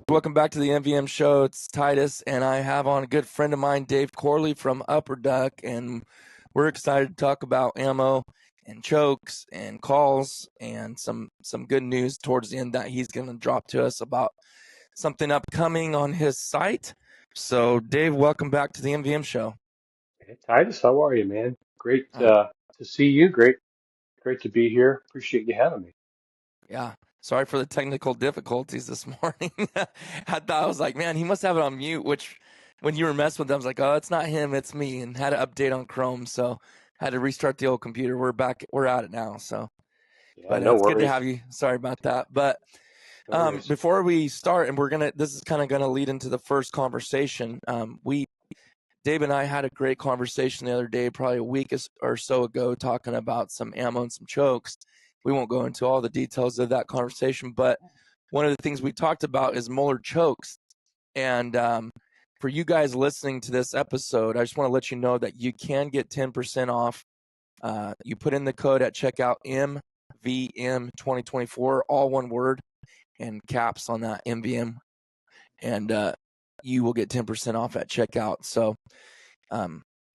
Welcome back to the MVM Show. It's Titus, and I have on a good friend of mine, Dave Corley from UpperDuck, and we're excited to talk about ammo and chokes and calls and some good news towards the end that he's going to drop to us about something upcoming on his site. So, Dave, welcome back to the MVM Show. Hey, Titus, how are you, man? Great Um, to see you. Great to be here. Appreciate you having me. yeah, sorry for the technical difficulties this morning. I was like, man, he must have it on mute, which when you were messing with them, I was like, oh, it's not him, it's me, and had to update on Chrome. So had to restart the old computer. We're back. We're at it now. So, Yeah, but no it's good to worries. have you. Sorry about that. But No worries. before we start, and this is kind of gonna lead into the first conversation. Dave and I had a great conversation the other day, probably a week or so ago, talking about some ammo and some chokes. We won't go into all the details of that conversation, but one of the things we talked about is Moeller chokes. And for you guys listening to this episode, I just want to let you know that you can get 10% off. You put in the code at checkout MVM 2024, all one word, and caps on that MVM, and you will get 10% off at checkout. So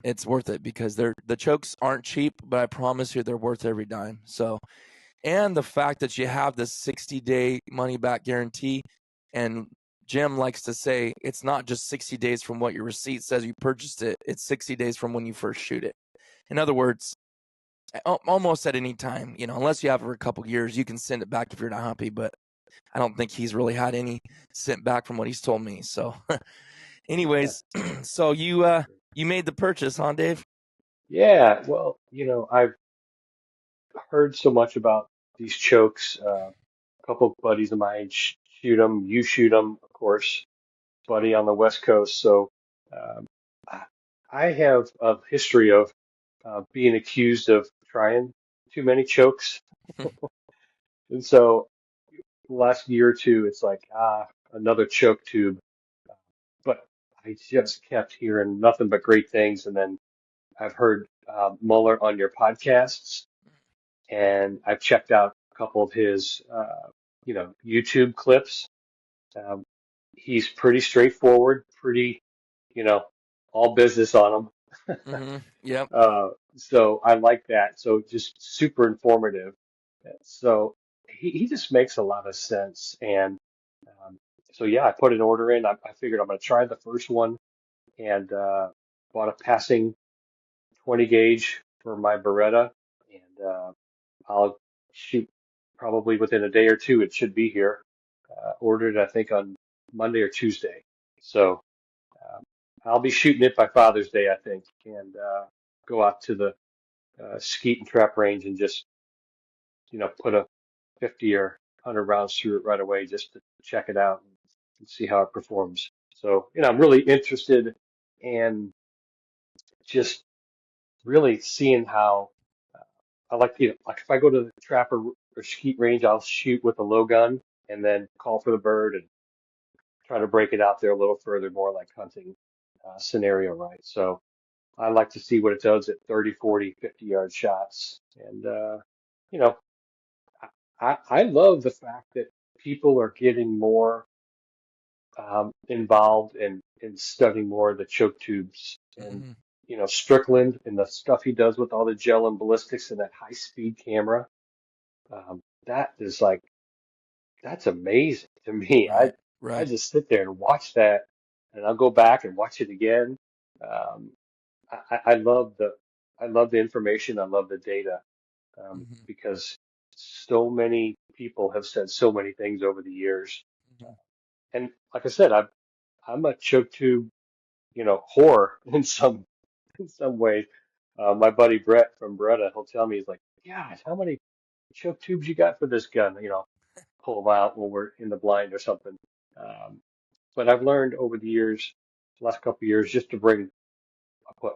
it's worth it because the chokes aren't cheap, but I promise you they're worth every dime. So, and the fact that you have this 60-day money back guarantee, and Jim likes to say it's not just 60 days from what your receipt says you purchased it, it's 60 days from when you first shoot it. In other words, almost at any time, unless you have it for a couple years, you can send it back if you're not happy, but I don't think he's really had any sent back from what he's told me. So Yeah. anyways, so you made the purchase, huh, Dave? Yeah, well, I've heard so much about these chokes. A couple of buddies of mine shoot them. You shoot them, of course, buddy on the West Coast. So um, I I have a history of being accused of trying too many chokes. And so the last year or two, it's like, another choke tube. But I just kept hearing nothing but great things. And then I've heard Mueller on your podcasts, and I've checked out a couple of his, YouTube clips. Um, he's pretty straightforward, pretty, you know, all business on him. Yep. So I like that. So just super informative. So he just makes a lot of sense. And um, so, yeah, I put an order in. I figured I'm going to try the first one and bought a passing 20 gauge for my Beretta. And I'll shoot probably within a day or two. It should be here. Ordered, I think, on Monday or Tuesday. So um, I'll be shooting it by Father's Day, I think, and go out to the skeet and trap range and just, put a 50 or 100 rounds through it right away just to check it out and see how it performs. So, I'm really interested in just really seeing how I like, like if I go to the trap or skeet range, I'll shoot with a low gun and then call for the bird and try to break it out there a little further, more like hunting scenario, right? So I like to see what it does at 30, 40, 50-yard shots. And, you know, I love the fact that people are getting more involved in studying more of the choke tubes and, Hmm. Strickland and the stuff he does with all the gel and ballistics and that high speed camera. That is like, that's amazing to me. I, Right. I Right. just sit there and watch that and I'll go back and watch it again. Um, I love the information. I love the data, Hmm. because so many people have said so many things over the years. Hmm. And like I said, I'm a choke tube, whore in some ways. My buddy Brett from Beretta, he'll tell me, he's like, "Yeah, how many choke tubes you got for this gun?" Pull them out when we're in the blind or something. Um, but I've learned over the years, last couple of years, just to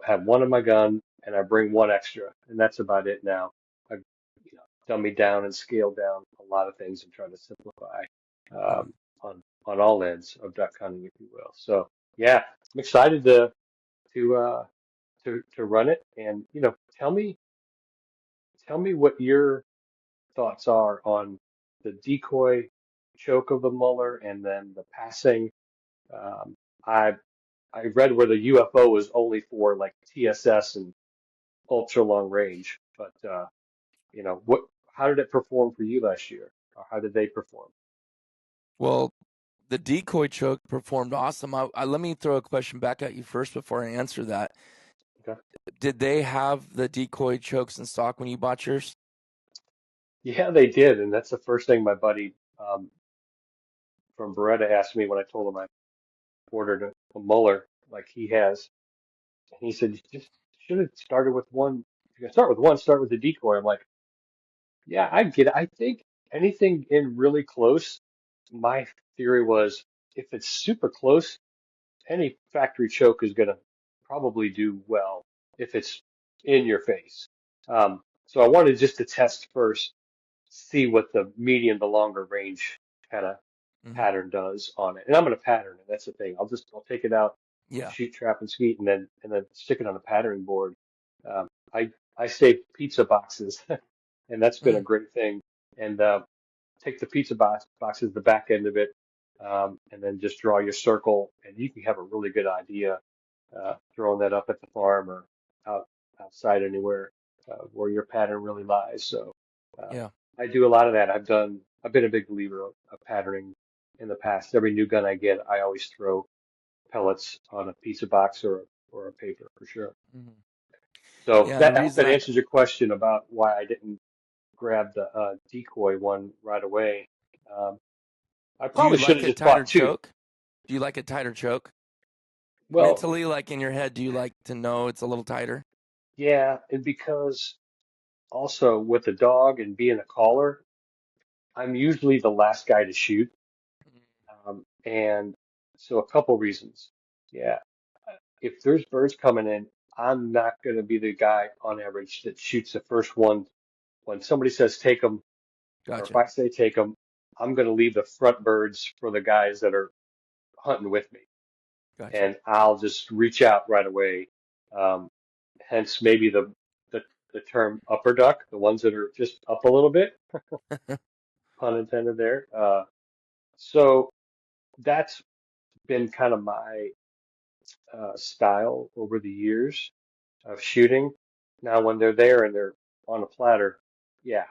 have one in my gun and I bring one extra, and that's about it now. I've, dummied down and scaled down a lot of things and tried to simplify um, on all ends of duck hunting, if you will. So yeah, I'm excited to to run it, and tell me what your thoughts are on the decoy choke of the Muller and then the passing. Um, I I read where the UFO was only for like TSS and ultra long range, but what? How did it perform for you last year, or how did they perform? Well, the decoy choke performed awesome. Let me throw a question back at you first before I answer that. Okay. Did they have the decoy chokes in stock when you bought yours? Yeah, they did, and that's the first thing my buddy from Beretta asked me when I told him I ordered a Muller like he has. And he said, you just should have started with one. If you're gonna start with one, start with the decoy. I'm like, yeah, I get it. I think anything in really close, my theory was if it's super close, any factory choke is gonna probably do well if it's in your face. So I wanted just to test first, see what the medium to longer range kind of Hmm. pattern does on it. And I'm going to pattern it. That's the thing. I'll take it out, Yeah. shoot, trap, and skeet, and then stick it on a patterning board. Um, I save pizza boxes, and that's been a Mm. great thing. And take the boxes, the back end of it, and then just draw your circle, and you can have a really good idea throwing that up at the farm or outside anywhere where your pattern really lies. So uh, Yeah. I do a lot of that. I've been a big believer of patterning in the past. Every new gun I get, I always throw pellets on a pizza box or a paper for sure. Hmm. So Yeah. And the that I hope reason that I answers your question about why I didn't grab the decoy one right away. Um, I do you probably should like have a just tighter bought two. choke? Do you like a tighter choke? Well, Mentally, like in your head, do you like to know it's a little tighter? yeah, and because also with the dog and being a caller, I'm usually the last guy to shoot. And so a couple reasons. Yeah, if there's birds coming in, I'm not going to be the guy on average that shoots the first one. When somebody says take them, or if Gotcha. I say take them, I'm going to leave the front birds for the guys that are hunting with me, Gotcha. and I'll just reach out right away. Um, hence maybe the the term upper duck, the ones that are just up a little bit, pun intended there. So that's been kind of my style over the years of shooting. Now, when they're there and they're on a platter, yeah.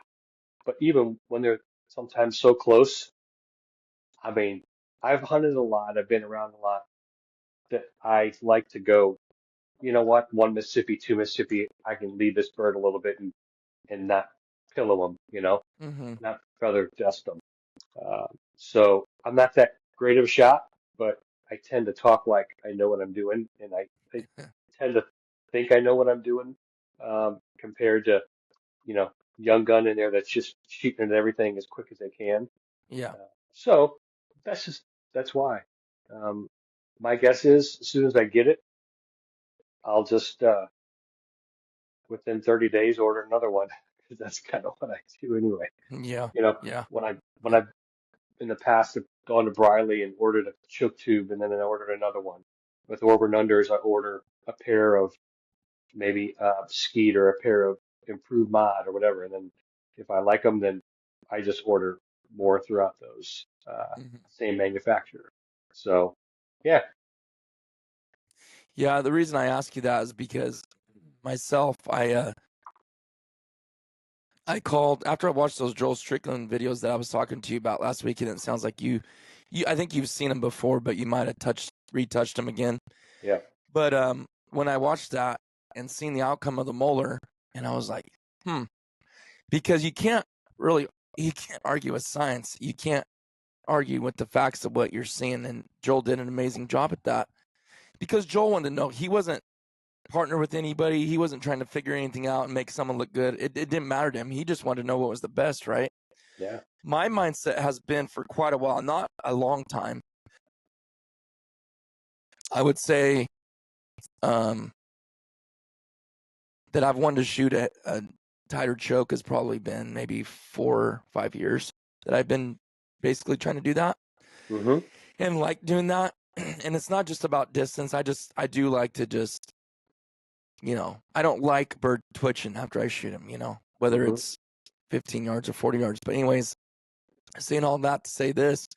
But even when they're sometimes so close, I mean, I've hunted a lot, I've been around a lot that I like to go, you know what, one Mississippi, two Mississippi, I can lead this bird a little bit and not pillow them, Hmm. not feather dust them. So I'm not that great of a shot, but I tend to talk like I know what I'm doing, and I tend to think I know what I'm doing, compared to, young gun in there that's just shooting at everything as quick as they can. Yeah. So that's just that's why. Um, my guess is as soon as I get it, I'll just within 30 days order another one because that's kind of what I do anyway. Yeah. You know, Yeah. when I in the past have gone to Briley and ordered a choke tube and then I ordered another one. With Orban Unders, I order a pair of maybe Skeet or a pair of improved mod or whatever. And then if I like them, then I just order more throughout those Hmm. same manufacturer. So yeah, Yeah. The reason I ask you that is because myself, I called after I watched those Joel Strickland videos that I was talking to you about last week, and it sounds like you I think you've seen them before, but you might have retouched them again. yeah, But when I watched that and seen the outcome of the molar, and I was like, because really you can't argue with science. You can't argue with the facts of what you're seeing, and Joel did an amazing job at that because Joel wanted to know. He wasn't partner with anybody. He wasn't trying to figure anything out and make someone look good. It didn't matter to him. He just wanted to know what was the best, right? yeah. My mindset has been for quite a while, not a long time. I would say um, that I've wanted to shoot a tighter choke has probably been maybe 4 or 5 years that I've been basically trying to do that Hmm. and like doing that. And it's not just about distance. I do like to just, I don't like bird twitching after I shoot them, whether Hmm. it's 15 yards or 40 yards. But anyways, Saying all that to say this,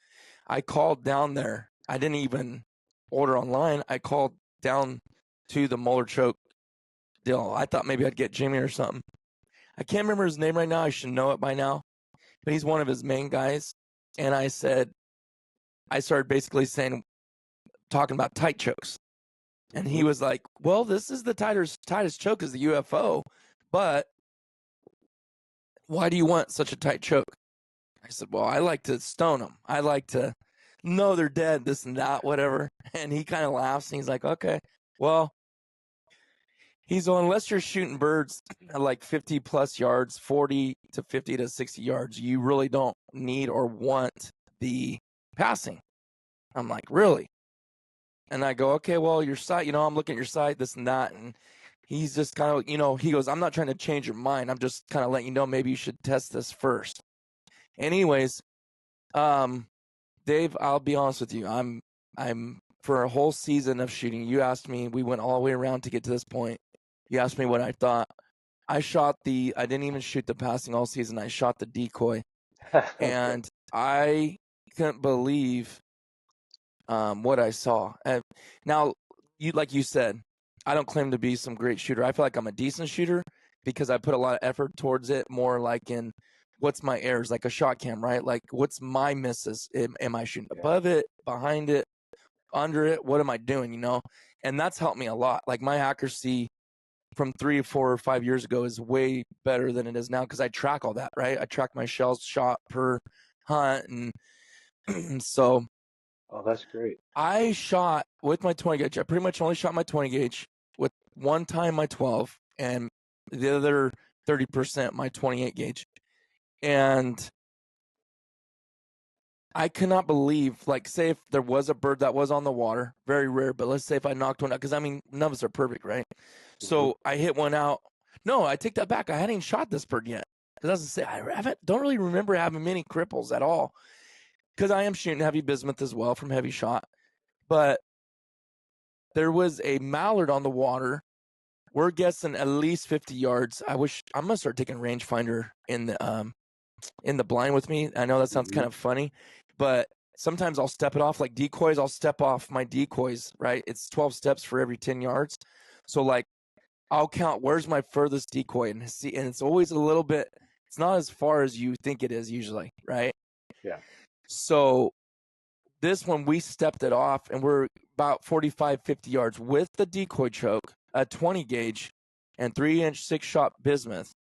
I called down there. I didn't even order online. I called down to the Molar choke deal. I thought maybe I'd get Jimmy or something. I can't remember his name right now. I should know it by now, but he's one of his main guys. And I started basically talking about tight chokes. And he was like, well, this is the tightest choke is the UFO, but why do you want such a tight choke? I said, well, I like to stone them. I like to know they're dead, this and that, whatever. And he kind of laughs and he's like, okay, well, unless you're shooting birds at like 50 plus yards, 40 to 50 to 60 yards, you really don't need or want the passing. I'm like, really? And I go, okay, well, your sight, I'm looking at your sight, this and that. And he's just kind of, he goes, I'm not trying to change your mind. I'm just kind of letting you know maybe you should test this first. Anyways, Dave, I'll be honest with you. I'm for a whole season of shooting. You asked me, we went all the way around to get to this point. You asked me what I thought. I didn't even shoot the passing all season. I shot the decoy. And I couldn't believe what I saw. And now, like you said, I don't claim to be some great shooter. I feel like I'm a decent shooter because I put a lot of effort towards it, more like in what's my errors, like a shot cam, right? Like what's my misses? Am I shooting above it, behind it, under it? What am I doing, And that's helped me a lot. Like my accuracy from 3, 4, or 5 years ago is way better than it is now because I track all that, right? I track my shells shot per hunt. And so Oh, that's great. I shot with my 20 gauge. I pretty much only shot my 20 gauge with one time my 12 and the other 30% my 28 gauge. And I cannot believe, like, say if there was a bird that was on the water, very rare, but let's say if I knocked one out, because I mean, none of us are perfect, right? So I hit one out. No, I take that back. I hadn't even shot this bird yet. Because as I say, don't really remember having many cripples at all. Because I am shooting heavy bismuth as well from heavy shot. But there was a mallard on the water. We're guessing at least 50 yards. I'm gonna start taking rangefinder in the blind with me. I know that sounds kind of funny, but sometimes I'll step it off like decoys. I'll step off my decoys, right? It's 12 steps for every 10 yards. So like I'll count where's my furthest decoy and it's always a little bit, it's not as far as you think it is usually, right? Yeah. So this one we stepped it off and we're about 45, 50 yards with the decoy choke, a 20 gauge and 3-inch 6-shot bismuth.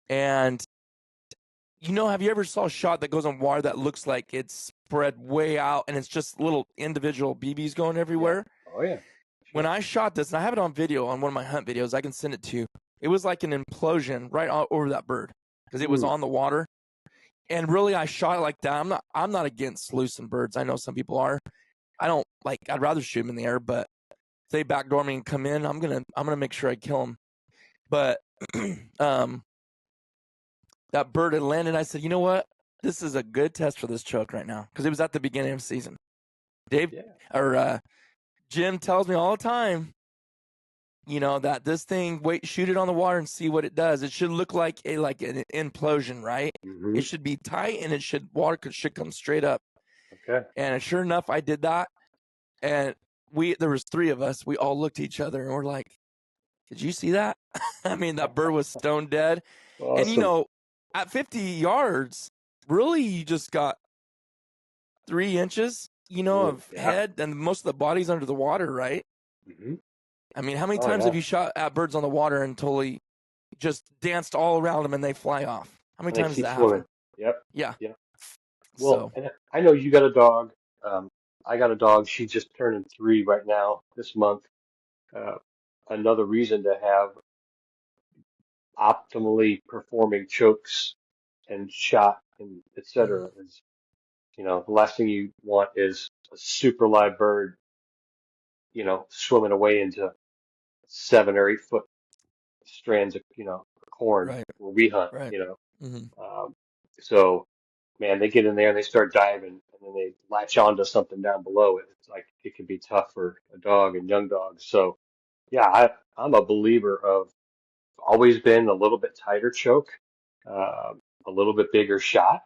And have you ever saw a shot that goes on water that looks like it's spread way out and it's just little individual BBs going everywhere? Yeah. Oh, yeah. Sure. When I shot this, and I have it on video on one of my hunt videos, I can send it to you. It was like an implosion right over that bird because it was on the water. And really, I shot it like that. I'm not against loosing birds. I know some people are. I'd rather shoot them in the air, but if they backdoor me and come in, I'm gonna make sure I kill them. But that bird had landed. I said, you know what? This is a good test for this choke right now because it was at the beginning of the season. Jim tells me all the time, that this thing, shoot it on the water and see what it does. It should look like an implosion, right? It should be tight and water should come straight up. Okay. And sure enough, I did that. And there was 3 of us. We all looked at each other and we're like, did you see that? I mean, that bird was stone dead. Awesome. And at 50 yards, really you just got 3 inches, of head and most of the body's under the water, right? I mean, how many times have you shot at birds on the water and totally just danced all around them and they fly off? How many times does that happen? Yep. Yeah. Well, and I know you got a dog. I got a dog. She's just turning 3 right now this month. Another reason to have optimally performing chokes and shot and et cetera is, the last thing you want is a super live bird, swimming away into 7 or 8 foot strands of, corn where we hunt, So, man, they get in there and they start diving and then they latch onto something down below it. It's like it can be tough for a dog and young dogs. So, yeah, I'm a believer of always been a little bit tighter choke, a little bit bigger shot.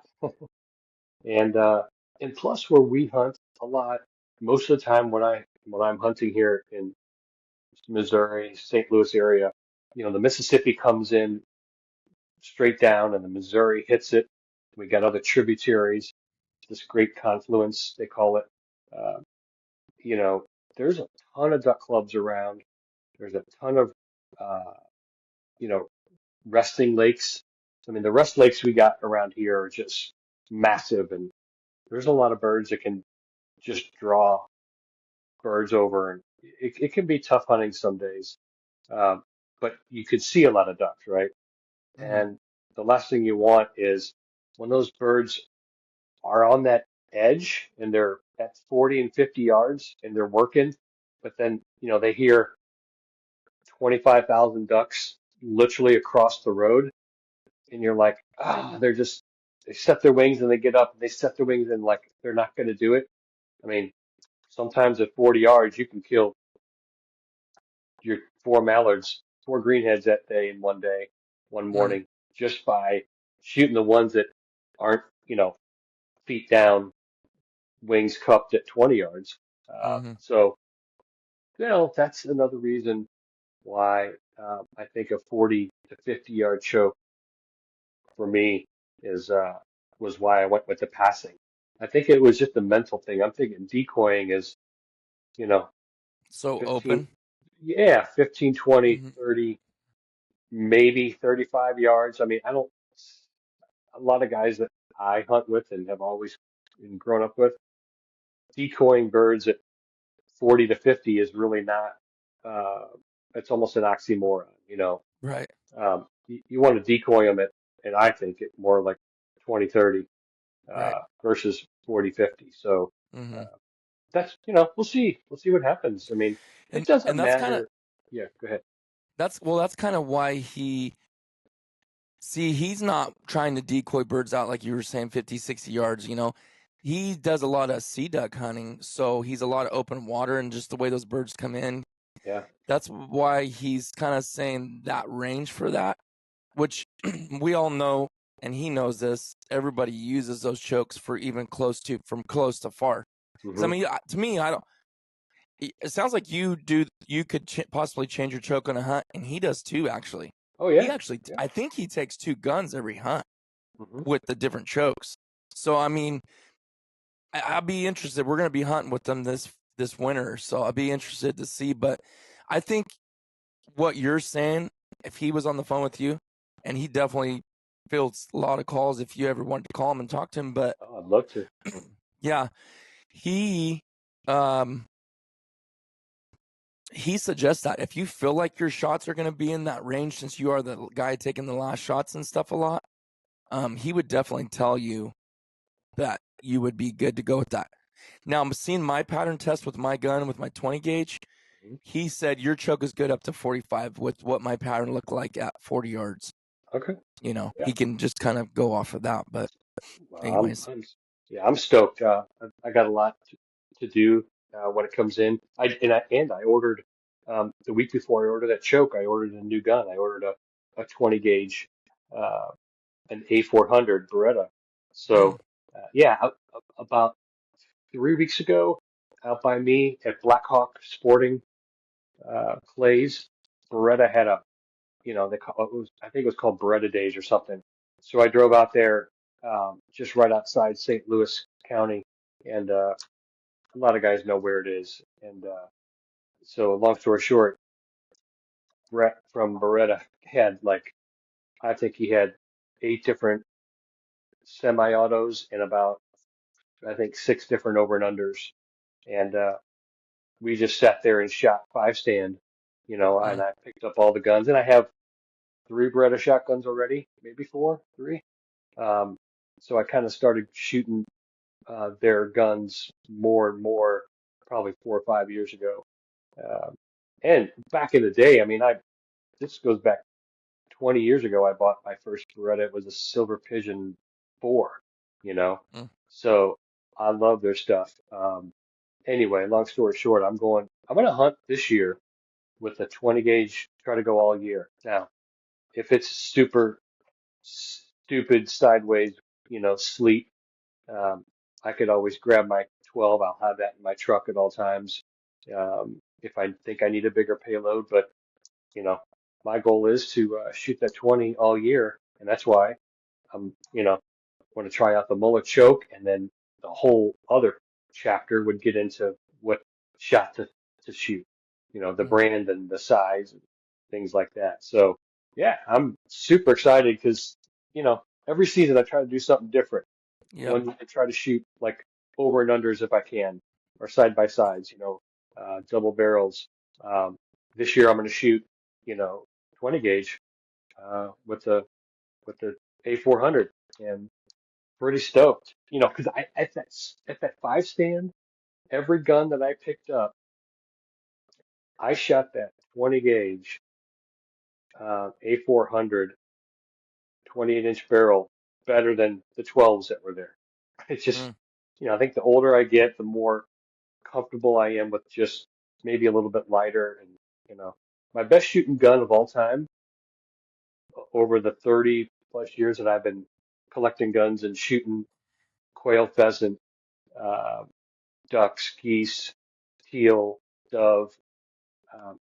And and plus where we hunt a lot, most of the time when I'm hunting here in Missouri, St. Louis area, the Mississippi comes in straight down and the Missouri hits it. We got other tributaries, this great confluence, they call it. Uh, you know, there's a ton of duck clubs around. There's a ton of, uh, you know, resting lakes. I mean, the rest lakes we got around here are just massive, and there's a lot of birds that can just draw birds over, and it can be tough hunting some days. Um, but you could see a lot of ducks, right? Hmm. And the last thing you want is when those birds are on that edge and they're at 40 and 50 yards and they're working, but then, they hear 25,000 ducks literally across the road, and you're like, they set their wings and they get up and they set their wings and like they're not going to do it. I mean, sometimes at 40 yards, you can kill your four mallards, four greenheads that day in one day, one Hmm. morning, just by shooting the ones that aren't, feet down, wings cupped at 20 yards. Hmm. So, that's another reason why I think a 40 to 50 yard choke for me is was why I went with the passing. I think it was just a mental thing. I'm thinking decoying is, you know, So 15, open. yeah, 15, 20, Hmm. 30, maybe 35 yards. I mean, I don't, a lot of guys that I hunt with and have always been grown up with, decoying birds at 40 to 50 is really not, uh, it's almost an oxymoron, Right. you want to decoy them at, and I think it more like 20, 30, Right. versus 40, 50. So, Hmm. uh, that's, we'll see what happens. I mean, it And doesn't that's kind of matter. Yeah, go ahead. that's kind of why he's not trying to decoy birds out like you were saying 50, 60 yards, he does a lot of sea duck hunting, so he's a lot of open water, and just the way those birds come in, Yeah. that's why he's kind of saying that range for that, which we all know, and he knows this. Everybody uses those chokes for even from close to far. Because I Hmm. mean, to me, I don't. It sounds like you do. You could possibly change your choke on a hunt, and he does too. Actually, Oh, he yeah. actually, Yeah. I think he takes two guns every hunt Hmm. with the different chokes. So I mean, I'll be interested. We're gonna be hunting with them this winter, so I'll be interested to see. But I think what you're saying, if he was on the phone with you, and he definitely fields a lot of calls if you ever wanted to call him and talk to him. But Oh, I'd love to. yeah, he um he suggests that if you feel like your shots are going to be in that range, since you are the guy taking the last shots and stuff a lot, he would definitely tell you that you would be good to go with that. Now, I'm seeing my pattern test with my gun with my 20 gauge. Mhm. He said your choke is good up to 45 with what my pattern looked like at 40 yards. Okay. Yeah. He can just kind of go off of that. But Well, anyways, yeah, I'm stoked. I got a lot to do when it comes in. I ordered the week before I ordered that choke. I ordered a new gun. I ordered a 20 gauge, uh, an A400 Beretta. mm, So yeah, about 3 weeks ago, out by me at Blackhawk Sporting Clays, Beretta had they call it was, I think it was called Beretta Days or something. So I drove out there, just right outside St. Louis County, and a lot of guys know where it is. And so, long story short, Brett from Beretta had like, I think he had 8 different semi-autos and about, I think, 6 different over and unders. And we just sat there and shot five stand, and mm, I picked up all the guns, and I have three Beretta shotguns already, maybe four, three. Um, so I kind of started shooting their guns more and more, probably 4 or 5 years ago. Um, and back in the day, I mean, this goes back 20 years ago. I bought my first Beretta. It was a Silver Pigeon 4, you know. mm, So I love their stuff. Anyway, long story short, I'm going to hunt this year with a 20 gauge, try to go all year. Now, if it's super stupid sideways, sleet, Um, I could always grab my 12. I'll have that in my truck at all times. If I think I need a bigger payload, but my goal is to shoot that 20 all year, and that's why I'm, want to try out the mullet choke, and then the whole other chapter would get into what shot to shoot, the Mm. brand and the size and things like that. So yeah, I'm super excited because, every season I try to do something different. Yep. One, I try to shoot like over and unders if I can, or side by sides, double barrels. This year I'm going to shoot, you know, 20 gauge, with the A400, and pretty stoked, because I at that five stand, every gun that I picked up, I shot that 20 gauge, A400, 28-inch barrel better than the 12s that were there. It's just, Mm. I think the older I get, the more comfortable I am with just maybe a little bit lighter. And, my best shooting gun of all time over the 30 plus years that I've been collecting guns and shooting quail, pheasant, uh, ducks, geese, teal, dove. Um,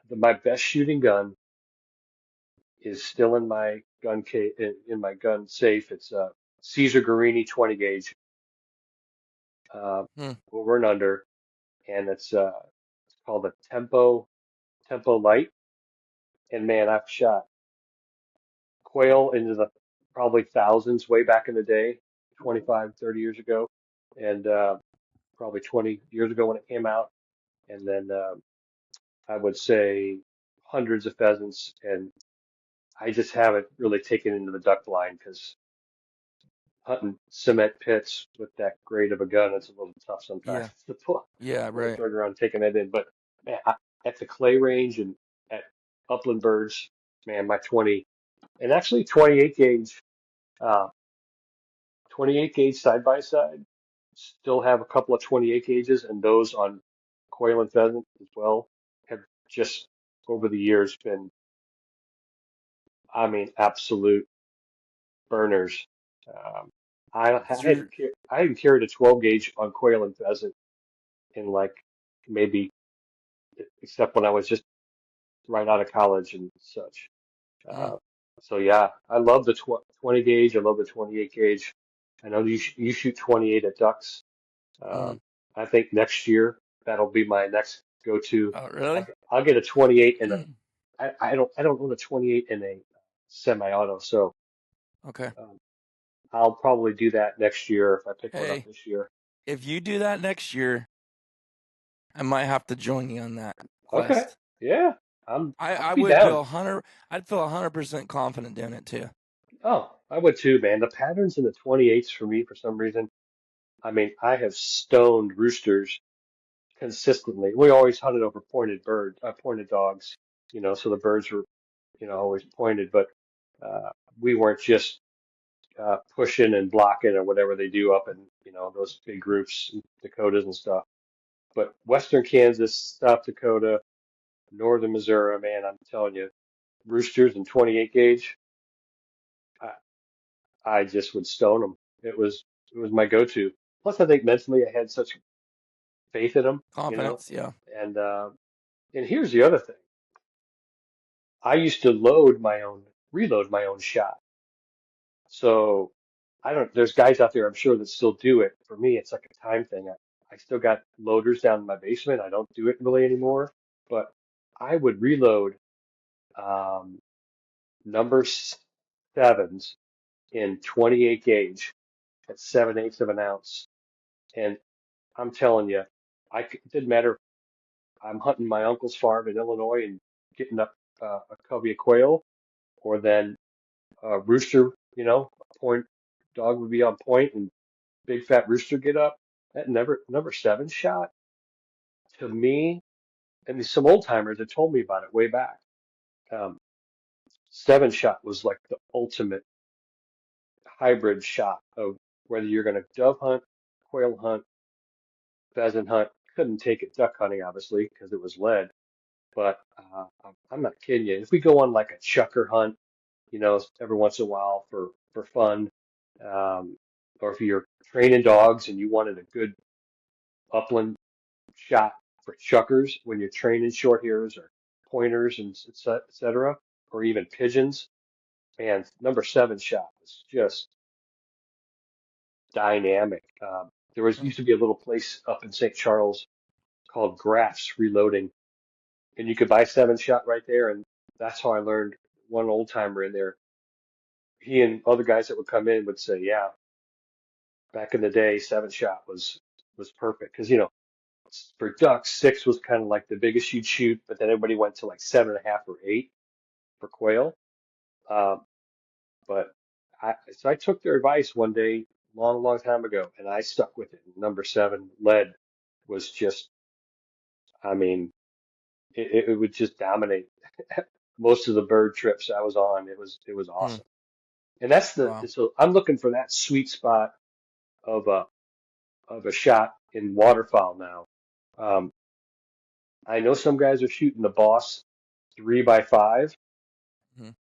my best shooting gun is still in my gun case, in my gun safe. It's a Caesar Guerini 20 gauge, Mm. over and under, and it's called a Tempo Light. And man, I've shot quail into the probably thousands way back in the day, 25, 30 years ago, and probably 20 years ago when it came out. And then I would say hundreds of pheasants. And I just haven't really taken into the duck line because hunting cement pits with that great of a gun, it's a little tough sometimes Yeah. to Yeah. pull the Right. trigger on taking that in. But man, at the clay range and at upland birds, man, my 20 and actually 28 gauge. Uh, 28 gauge side by side. Still have a couple of 28 gauges, and those on quail and pheasant as well have just over the years been, I mean, absolute burners. Um, I So you're, hadn't I hadn't carried a 12 gauge on quail and pheasant in like maybe, except when I was just right out of college and such. mm, Uh, so yeah, I love the 20 gauge. I love the 28 gauge. I know you shoot 28 at ducks. mm. Um, I think next year that'll be my next go-to. Oh, I'll, really? I'll get a 28 in a. I don't own a 28 in a semi-auto, so Okay. um, I'll probably do that next year if I pick one up Hey, this year. if you do that next year, I might have to join you on that Okay, quest. yeah, I I'd be would down. feel 100. I'd feel 100% confident doing it too. Oh, I would too, man. The patterns in the 28s for me, for some reason, I mean, I have stoned roosters consistently. We always hunted over pointed dogs, so the birds were, always pointed, but we weren't just pushing and blocking or whatever they do up in, those big groups, Dakotas and stuff. But Western Kansas, South Dakota, Northern Missouri, man, I'm telling you, roosters and 28 gauge, I, I just would stone them. It was my go-to. Plus, I think mentally I had such faith in them, Confidence, yeah. and and here's the other thing. I used to reload my own shot. So there's guys out there I'm sure that still do it. For me, it's like a time thing. I still got loaders down in my basement. I don't do it really anymore, but I would reload, um, number sevens in 28 gauge at 7/8 of an ounce. And I'm telling you, it didn't matter. I'm hunting my uncle's farm in Illinois and getting up a covey of quail, or then rooster, a point dog would be on point and big fat rooster get up. That number seven shot to me, and some old timers had told me about it way back. Um, Seven shot was like the ultimate hybrid shot of whether you're going to dove hunt, quail hunt, pheasant hunt. Couldn't take it duck hunting, obviously, because it was lead. But I'm not kidding you. If we go on like a chucker hunt, every once in a while for fun, um, or if you're training dogs and you wanted a good upland shot for chuckers when you're training short hairs or pointers and et cetera, or even pigeons. And number 7 shot was just dynamic. There was Mm. used to be a little place up in St. Charles called Graphs Reloading, and you could buy 7 shot right there. And that's how I learned. One old timer in there, he and other guys that would come in would say, yeah, back in the day, 7 shot was perfect because for ducks, 6 was kind of like the biggest you'd shoot, but then everybody went to like 7.5 or 8 for quail. Um, but I took their advice one day, long, long time ago, and I stuck with it. Number 7 lead was just, I mean, it would just dominate most of the bird trips I was on. It was Mm. awesome. And that's Wow. so I'm looking for that sweet spot of a shot in waterfowl now. Um, I know some guys are shooting the Boss 3x5. Mm.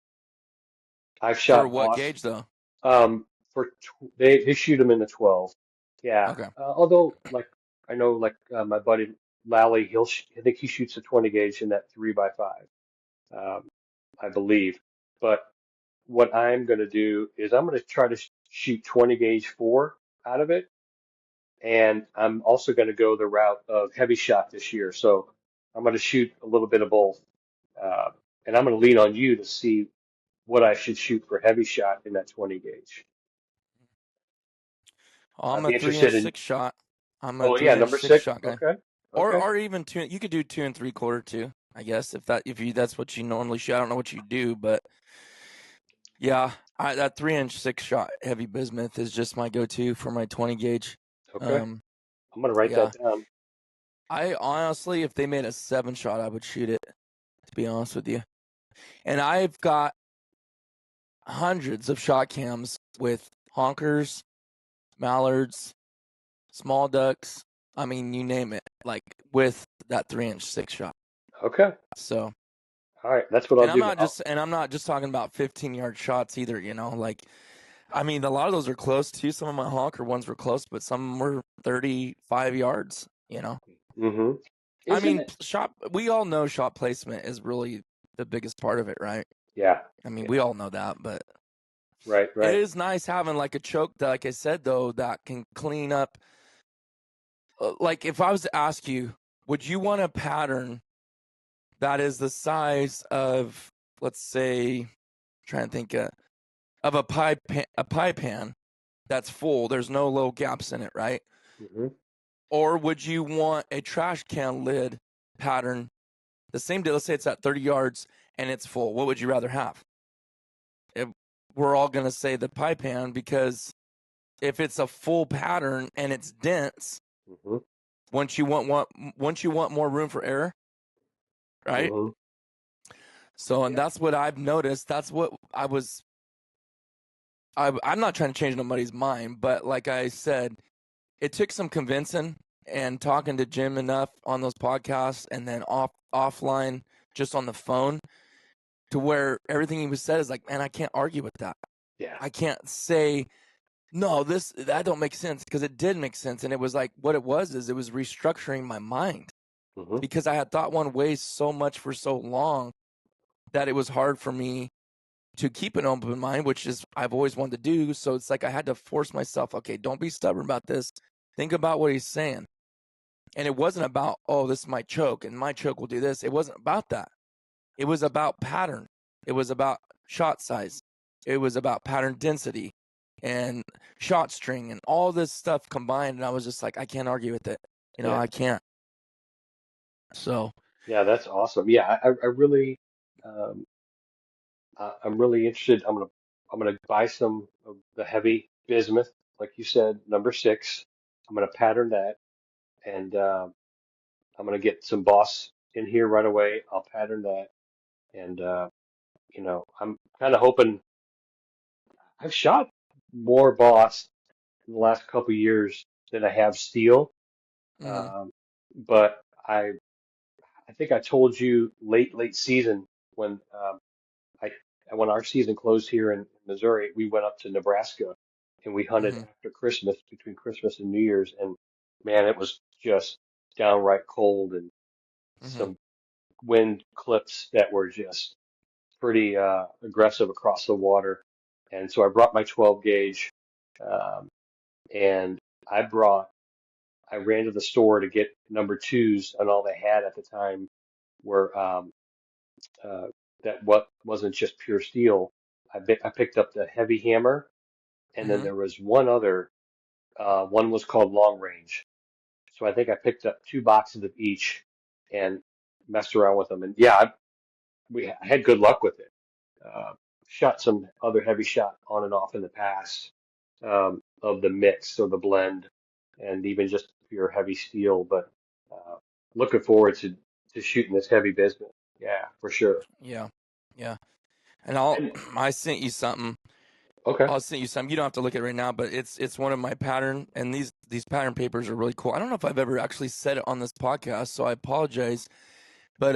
I've For shot what Boss gauge though? they shoot them in the 12. Yeah. Okay. Although like I know like my buddy Lally, I think he shoots a 20 gauge in that 3x5. Um, I believe. But what I'm going to do is I'm going to try to shoot 20 gauge 4 out of it. And I'm also going to go the route of heavy shot this year. So I'm going to shoot a little bit of both. Uh, and I'm going to lean on you to see what I should shoot for heavy shot in that 20 gauge. I'm I'd a be three interested inch in, six shot. I'm a oh yeah, three inch number six 6. shot guy. Okay. Or Okay. even two. You could do 2 3/4 too. I guess if that's what you normally shoot. I don't know what you do, but yeah, that 3 inch six shot heavy bismuth is just my go-to for my 20 gauge. Okay. Um, I'm going to write yeah, that down. I honestly, if they made a 7 shot, I would shoot it. To be honest with you, and I've got hundreds of shot cams with honkers, mallards, small ducks. I mean, you name it. Like with that 3 inch six shot. Okay. So, All right. That's what I'll and do. I'm not just talking about 15-yard shots either. Like I mean, a lot of those are close too. Some of my honker ones were close, but some were 35 yards. Mm-hmm. I Isn't mean, it? shot. We all know shot placement is really the biggest part of it, right? Yeah. I mean, Yeah. we all know that, but Right. it Right. is nice having like a choke that, like I said, though, that can clean up. Like if I was to ask you, would you want a pattern that is the size of, let's say, trying to think of a pie pan that's full. There's no little gaps in it, right? Mm-hmm. Or would you want a trash can lid pattern, the same day? Let's say it's at 30 yards and it's full. What would you rather have? If we're all going to say the pie pan because if it's a full pattern and it's dense, Mm-hmm. once you want more room for error, right? Mm-hmm. So, and Yeah. that's what I've noticed. That's what I'm not trying to change nobody's mind, but like I said, it took some convincing and talking to Jim enough on those podcasts and then offline just on the phone to where everything he was said is like, man, I can't argue with that. Yeah. I can't say no, that don't make sense because it did make sense. And it was like what it was is it was restructuring my mind Mm-hmm. because I had thought one way so much for so long that it was hard for me to keep an open mind, which is I've always wanted to do. So it's like I had to force myself, okay, don't be stubborn about this. Think about what he's saying. And it wasn't about, oh, this is my choke and my choke will do this. It wasn't about that. It was about pattern. It was about shot size. It was about pattern density and shot string and all this stuff combined. And I was just like, I can't argue with it. Yeah. I can't. So, Yeah. That's awesome. Yeah. I really, um, I'm really interested. I'm gonna buy some of the heavy bismuth, like you said, number 6. I'm gonna pattern that, and I'm gonna get some Boss in here right away. I'll pattern that, and I'm kind of hoping. I've shot more Boss in the last couple of years than I have steel, mm, um, but I think I told you late season when I when our season closed here in Missouri, we went up to Nebraska and we hunted Mm-hmm. after Christmas, between Christmas and New Year's, and man, it was just downright cold and Mm-hmm. some wind clips that were just pretty aggressive across the water. And so I brought my 12 gauge, um, and I brought I ran to the store to get number twos, and all they had at the time were uh, that what wasn't just pure steel. I picked up the heavy hammer, and then Mm-hmm. there was one other. One was called long range. So I think I picked up 2 boxes of each and messed around with them. And yeah, I had good luck with it. Uh, Shot some other heavy shot on and off in the past, of the mix or the blend, and even just pure heavy steel. But uh, looking forward to shooting this heavy business. Yeah, for sure. Yeah. Yeah. And I'll And I sent you something. okay, I'll send you some. You don't have to look at it right now, but it's one of my pattern, and these pattern papers are really cool. I don't know if I've ever actually said it on this podcast, so I apologize. But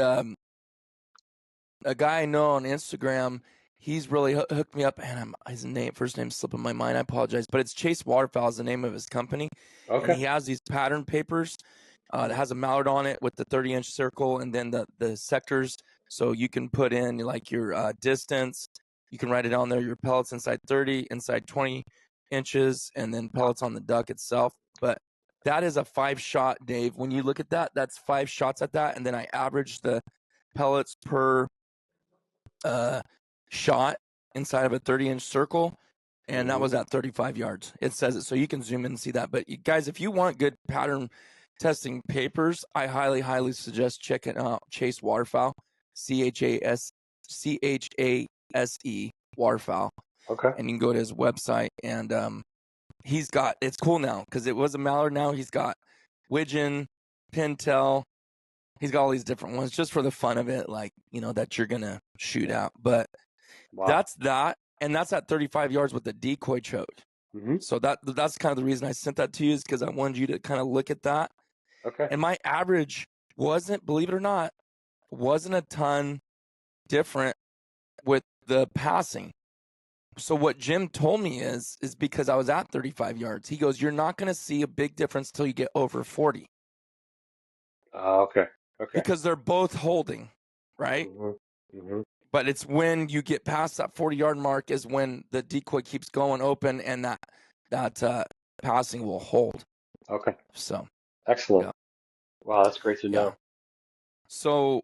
a guy I know on Instagram, he's really hooked me up, and his first name's slipping my mind. I apologize, but it's Chase Waterfowl is the name of his company, and okay, he has these pattern papers that has a mallard on it with the 30-inch circle, and then the sectors, so you can put in like your distance. You can write it on there. Your pellets inside 30, inside 20 inches, and then pellets on the duck itself. But that is a 5-shot, Dave. When you look at that, that's 5 shots at that, and then I average the pellets per shot inside of a 30-inch circle, and that hmm was at 35 yards. It says it, so you can zoom in and see that. But you guys, if you want good pattern testing papers, I highly, highly suggest checking out Chase Waterfowl, Chase Waterfowl, okay, and you can go to his website. And he's got, it's cool now because it was a mallard. Now he's got widgeon, pintail. He's got all these different ones just for the fun of it, like, that you're gonna shoot yeah, out. But wow, that's that, and that's at 35 yards with the decoy choke. hmm So that's kind of the reason I sent that to you, is because I wanted you to kind of look at that. okay, And my average wasn't, believe it or not, wasn't a ton different with the passing. So what Jim told me is because I was at 35 yards. He goes, "You're not going to see a big difference till you get over 40 okay, okay, because they're both holding, right? hmm hmm But it's when you get past that 40-yard mark is when the decoy keeps going open, and that passing will hold." okay, So excellent. yeah, Wow, that's great to yeah. know. So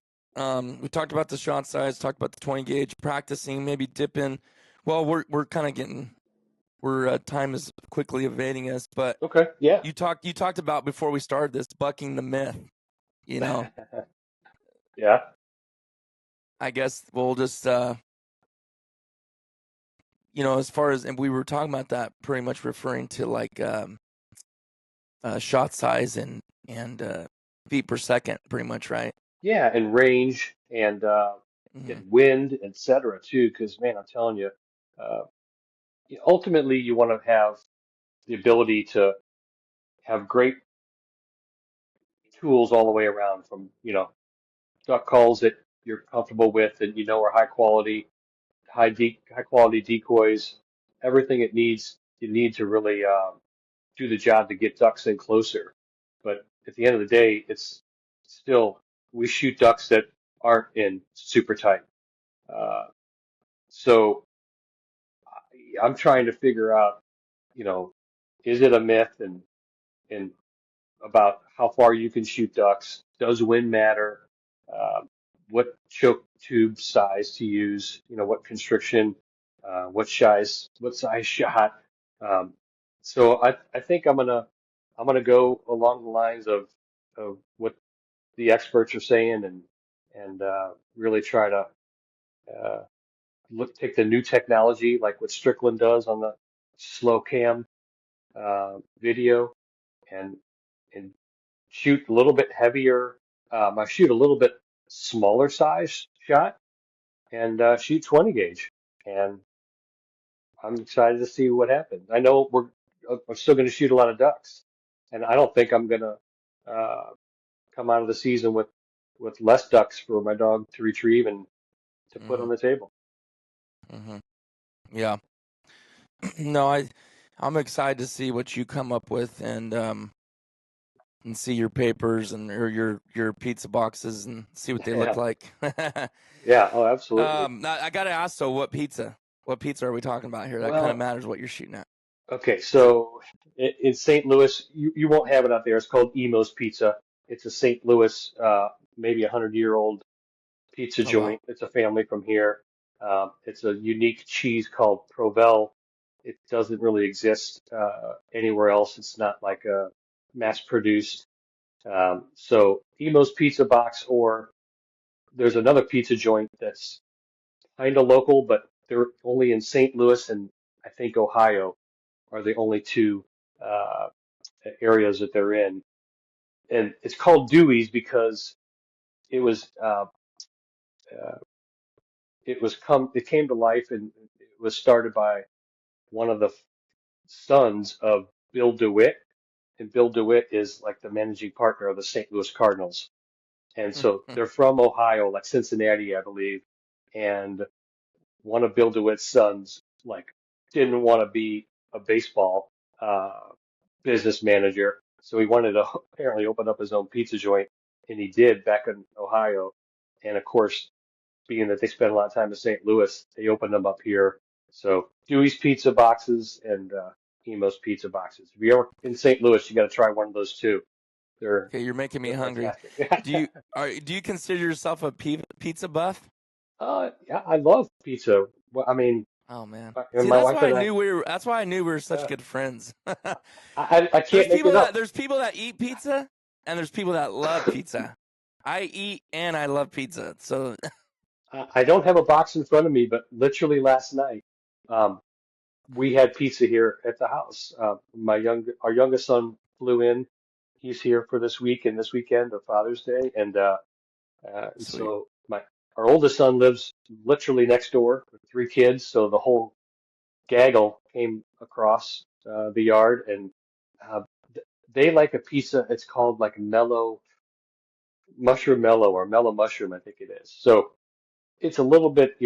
we talked about the shot size, talked about the 20 gauge, practicing, maybe dipping. Well, we're kind of getting, we're time is quickly evading us, but Okay, yeah. you talked about before we started this, bucking the myth. You know, Yeah. I guess we'll just as far as, and we were talking about that, pretty much referring to like shot size and feet per second, pretty much, right? Yeah, and range Mm-hmm. and wind, et cetera, too, because man, I'm telling you, uh, ultimately you want to have the ability to have great tools all the way around from, duck calls that you're comfortable with and are high quality, high quality decoys, everything you need to really do the job to get ducks in closer. But at the end of the day, it's still, we shoot ducks that aren't in super tight. Uh, so I'm trying to figure out, you know, is it a myth and about how far you can shoot ducks? Does wind matter? Uh, what choke tube size to use? What constriction? What size shot? Um, so I think I'm gonna go along the lines of what the experts are saying and really try to uh, take the new technology like what Strickland does on the slow cam video and and shoot a little bit heavier. I shoot a little bit smaller size shot and shoot 20 gauge. And I'm excited to see what happens. I know I'm still going to shoot a lot of ducks, and I don't think I'm going to uh, come out of the season with less ducks for my dog to retrieve and to put Mm-hmm. on the table. Mm-hmm. Yeah. No, I I'm excited to see what you come up with and see your papers or your pizza boxes and see what they look Yeah, like. yeah. Oh, absolutely. I got to ask, so what pizza? What pizza are we talking about here? That kind of Well, matters what you're shooting at. okay. So in St. Louis, you won't have it out there. It's called Emo's Pizza. It's a St. Louis, maybe 100-year-old pizza Oh wow. joint. It's a family from here. It's a unique cheese called Provel. It doesn't really exist anywhere else. It's not like a mass produced. So Emo's Pizza Box, or there's another pizza joint that's kind of local, but they're only in St. Louis and I think Ohio are the only two uh, areas that they're in. And it's called Dewey's because it was uh, it came to life, and it was started by one of the sons of Bill DeWitt, and Bill DeWitt is like the managing partner of the St. Louis Cardinals. And so Mm-hmm. they're from Ohio, like Cincinnati, I believe. And one of Bill DeWitt's sons, like, didn't want to be a baseball uh, business manager. So he wanted to apparently open up his own pizza joint, and he did back in Ohio. And of course, being that they spent a lot of time in St. Louis, they opened them up here. So Dewey's Pizza Boxes and Emo's Pizza Boxes. If you're ever in St. Louis, you got to try one of those too. They're Okay, you're making me they're hungry. fantastic. Do you consider yourself a pizza buff? Yeah, I love pizza. Well, I mean, Oh man. and See, my wife and I, that's why I knew we were such uh, good friends. I can't make it up. There's people that eat pizza and there's people that love pizza. I eat and I love pizza. So I don't have a box in front of me, but literally last night, um, we had pizza here at the house. Our youngest son flew in. He's here for this week and this weekend of Father's Day, and sweet. so our oldest son lives literally next door with three kids. So the whole gaggle came across the yard, and uh, they like a pizza. It's called like mellow or mellow mushroom, I think it is. So it's a little bit,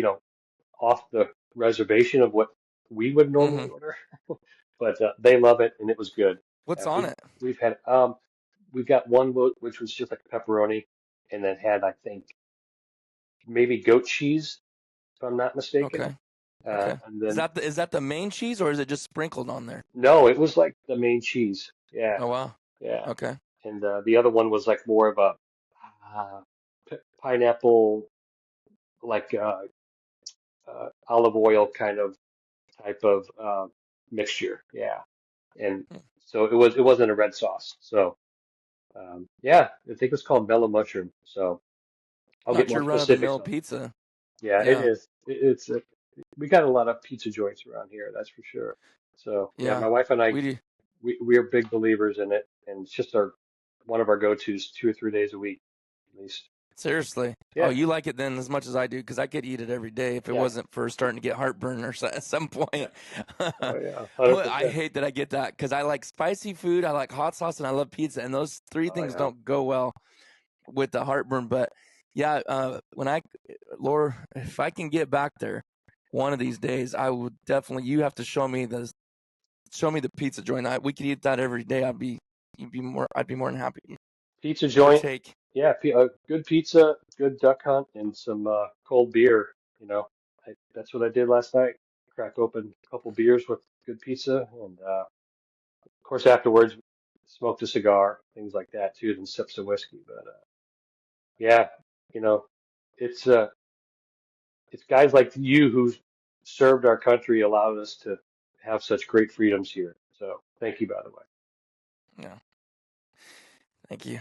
off the reservation of what we would Hmm. normally order, but they love it, and it was good. What's We on it? we've had we've got one which was just like pepperoni, and then had, I think, maybe goat cheese, if I'm not mistaken. Okay. Okay. And then Is that the main cheese or is it just sprinkled on there? no, it was like the main cheese. Yeah, Oh wow. yeah. Okay. And the other one was like more of a pineapple, like olive oil kind of type of mixture. Yeah. And Hmm. so it wasn't a red sauce. So yeah, I think it's called mellow mushroom. So I'll get Not more your run of the specifics mill on it. pizza. Yeah, it Yeah. is. It's we got a lot of pizza joints around here, that's for sure. So yeah, Yeah. my wife and I, We do. we are big believers in it, and it's just our one of our go-tos 2 or 3 days a week at least. Seriously. Oh, Yeah, you like it then as much as I do because I could eat it every day if it yeah, wasn't for starting to get heartburn at some yeah. point. Oh yeah, 100%. I hate that I get that because I like spicy food, I like hot sauce, and I love pizza, and those three Oh things yeah. don't go well with the heartburn. But yeah, Laura, if I can get back there one of these days, I would definitely. You have to show me the pizza joint. We could eat that every day. I'd be more than happy. Pizza Give or joint. take. Yeah, good pizza, good duck hunt, and some cold beer. That's what I did last night. Crack open a couple beers with good pizza, and of course afterwards smoked a cigar, things like that too, then sips of whiskey. But yeah, you know, it's uh, it's guys like you who served our country, allowed us to have such great freedoms here. So thank you, by the way. Yeah, thank you.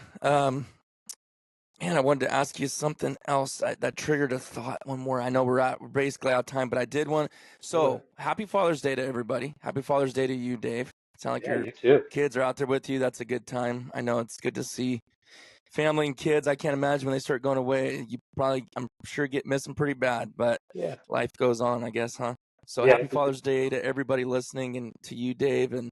Man, I wanted to ask you something else that triggered a thought. One more. I know we're basically out of time, but I did one. Go ahead. So happy Father's Day to everybody. Happy Father's Day to you, Dave. Sound like Yeah, your you too. kids are out there with you. That's a good time. I know it's good to see family and kids. I can't imagine when they start going away. You probably, I'm sure, get missing pretty bad, but Yeah, life goes on, I guess, huh? So yeah. happy Father's Day to everybody listening and to you, Dave. And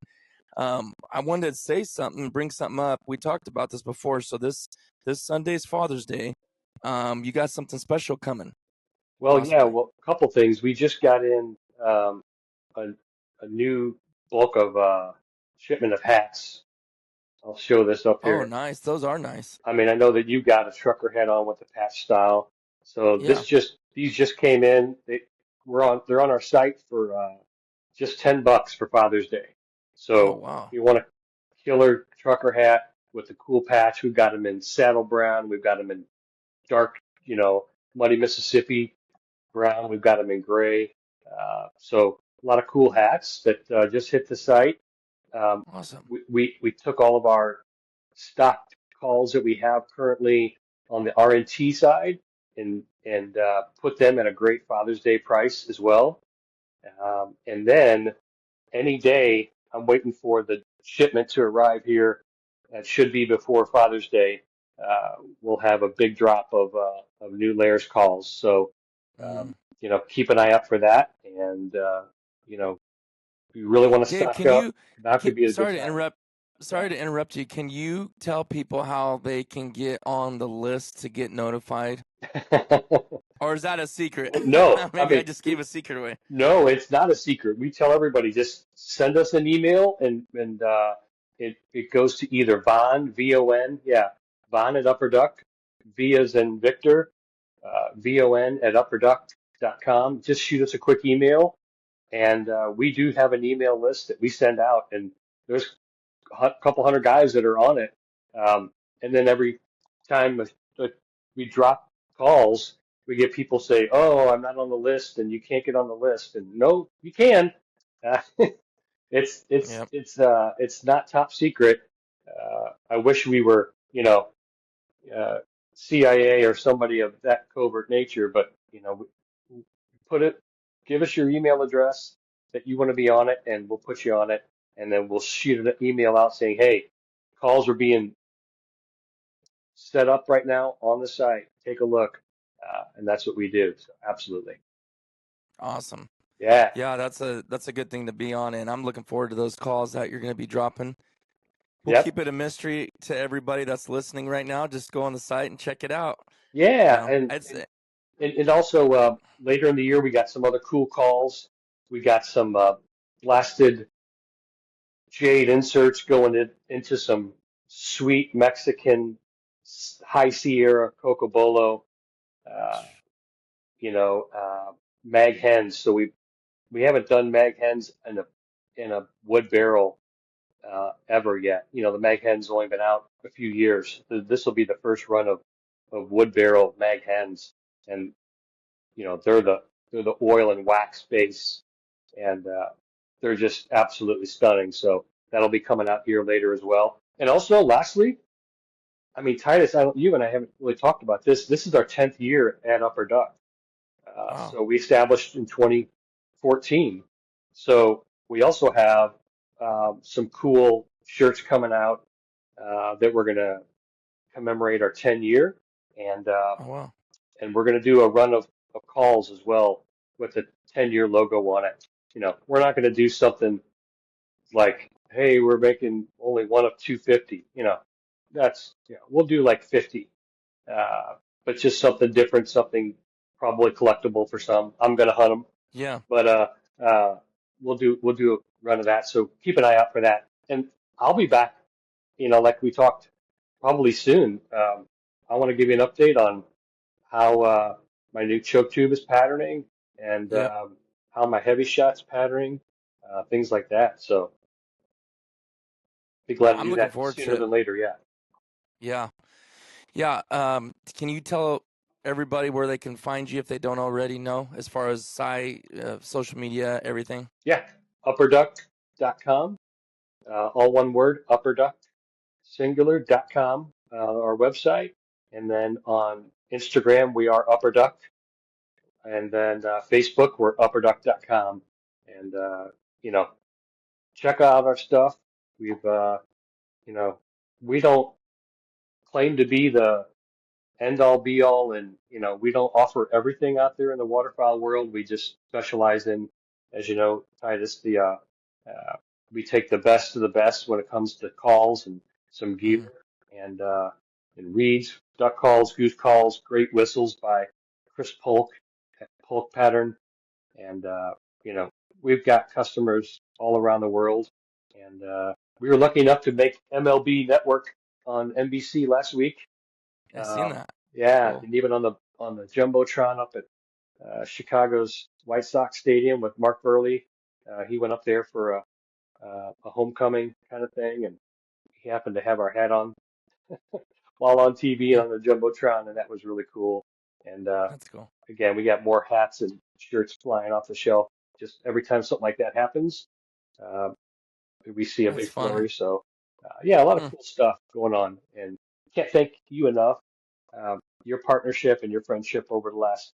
I wanted to say something, bring something up. We talked about this before. So this Sunday's Father's Day. You got something special coming, Well, yeah, possibly. well, a couple things. We just got in a, a new bulk of shipment of hats. I'll show this up Oh, here. nice. Those are nice. I mean, I know that you got a trucker hat on with the patch style. So Yeah. these just came in. They're on our site for just $10 for Father's Day. Oh, So wow. if you want a killer trucker hat with a cool patch, we've got them in saddle brown. We've got them in dark, muddy Mississippi brown. We've got them in gray. So a lot of cool hats that just hit the site. Um, Awesome. we took all of our stock calls that we have currently on the RNT side and put them at a great Father's Day price as well. And then any day, I'm waiting for the shipment to arrive here. That should be before Father's Day. We'll have a big drop of new layers calls. So, Mm. keep an eye out for that. And, you know, if you really want to Dave, stock up, now could be a good sorry to time. interrupt. Yeah. Sorry to interrupt you. Can you tell people how they can get on the list to get notified? Or is that a secret? No, I Maybe I mean, just gave a secret away. no, it's not a secret. We tell everybody just send us an email and it goes to either Von at UpperDuck, V as in Victor, VON at UpperDuck.com. Just shoot us a quick email, and we do have an email list that we send out, and there's a couple hundred guys that are on it. And then every time we drop calls, we get people say, "Oh, I'm not on the list, and you can't get on the list." And no, you can. Uh, Yep. it's not top secret. I wish we were, uh, CIA or somebody of that covert nature, but put it, give us your email address that you want to be on it, and we'll put you on it, and then we'll shoot an email out saying, "Hey, calls are being set up right now on the site. Take a look," and that's what we do. So absolutely, Awesome. yeah, Yeah, that's a good thing to be on, and I'm looking forward to those calls that you're going to be dropping. We'll yep, keep it a mystery to everybody that's listening right now. Just go on the site and check it out. yeah, and It's and and also later in the year we got some other cool calls. We got some blasted jade inserts going into some sweet Mexican high Sierra Cocobolo, uh, mag hens. So we haven't done mag hens in a wood barrel ever yet. The mag hen's only been out a few years. This will be the first run of wood barrel mag hens, and they're the oil and wax base, and they're just absolutely stunning. So that'll be coming out here later as well. And also, lastly, I mean, Titus, you and I haven't really talked about this. This is our 10th year at Upper Duck. wow. So we established in 2014. So we also have some cool shirts coming out that we're going to commemorate our 10 year, and uh, Oh, wow. and we're going to do a run of calls as well with the 10-year logo on it. We're not going to do something like, hey, we're making only one of 250. We'll do like 50, but just something different, something probably collectible for some. I'm going to hunt them, Yeah. but we'll do a run of that. So keep an eye out for that, and I'll be back. Like we talked, probably soon. I want to give you an update on how my new choke tube is patterning and Yep. how my heavy shot's patterning, things like that. So be glad to I'm do looking that forward sooner to it. than later. Yeah. Yeah. Yeah. Can you tell everybody where they can find you if they don't already know, as far as site, social media, everything? Yeah. UpperDuck.com, all one word, UpperDuck, singular.com, our website. And then on Instagram, we are UpperDuck. And then Facebook, we're UpperDuck.com. And, check out our stuff. We've, you know, we don't claim to be the end all be all, and we don't offer everything out there in the waterfowl world. We just specialize in, as you know, Titus, the we take the best of the best when it comes to calls and some gear Mm. and reeds, duck calls, goose calls, great whistles by Chris Polk, Polk Pattern, and we've got customers all around the world. And we were lucky enough to make MLB Network on NBC last week. I seen that. Yeah, Cool. and even on the jumbotron up at Chicago's White Sox Stadium with Mark Burley. He went up there for a homecoming kind of thing, and he happened to have our hat on while on TV and on the jumbotron, and that was really cool. And That's cool. again, we got more hats and shirts flying off the shelf just every time something like that happens. Uh, we see a That's big funny. flurry. So yeah, a lot of cool stuff going on, and can't thank you enough. Your partnership and your friendship over the last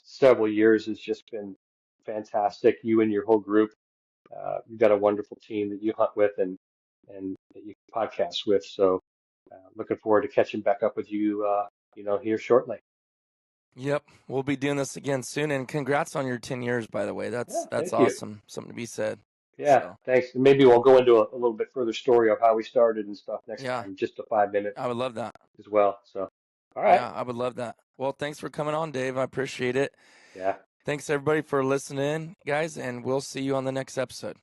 several years has just been fantastic. You and your whole group, you've got a wonderful team that you hunt with and that you podcast with. So looking forward to catching back up with you, here shortly. Yep, we'll be doing this again soon, and congrats on your 10 years, by the way. Yeah, That's thank you. awesome. Something to be said. Yeah, So, thanks. And maybe we'll go into a little bit further story of how we started and stuff next yeah, time, just a 5 minute I would love that. as well. So, all right. Yeah, I would love that. Well, thanks for coming on, Dave. I appreciate it. Yeah. Thanks, everybody, for listening, guys, and we'll see you on the next episode.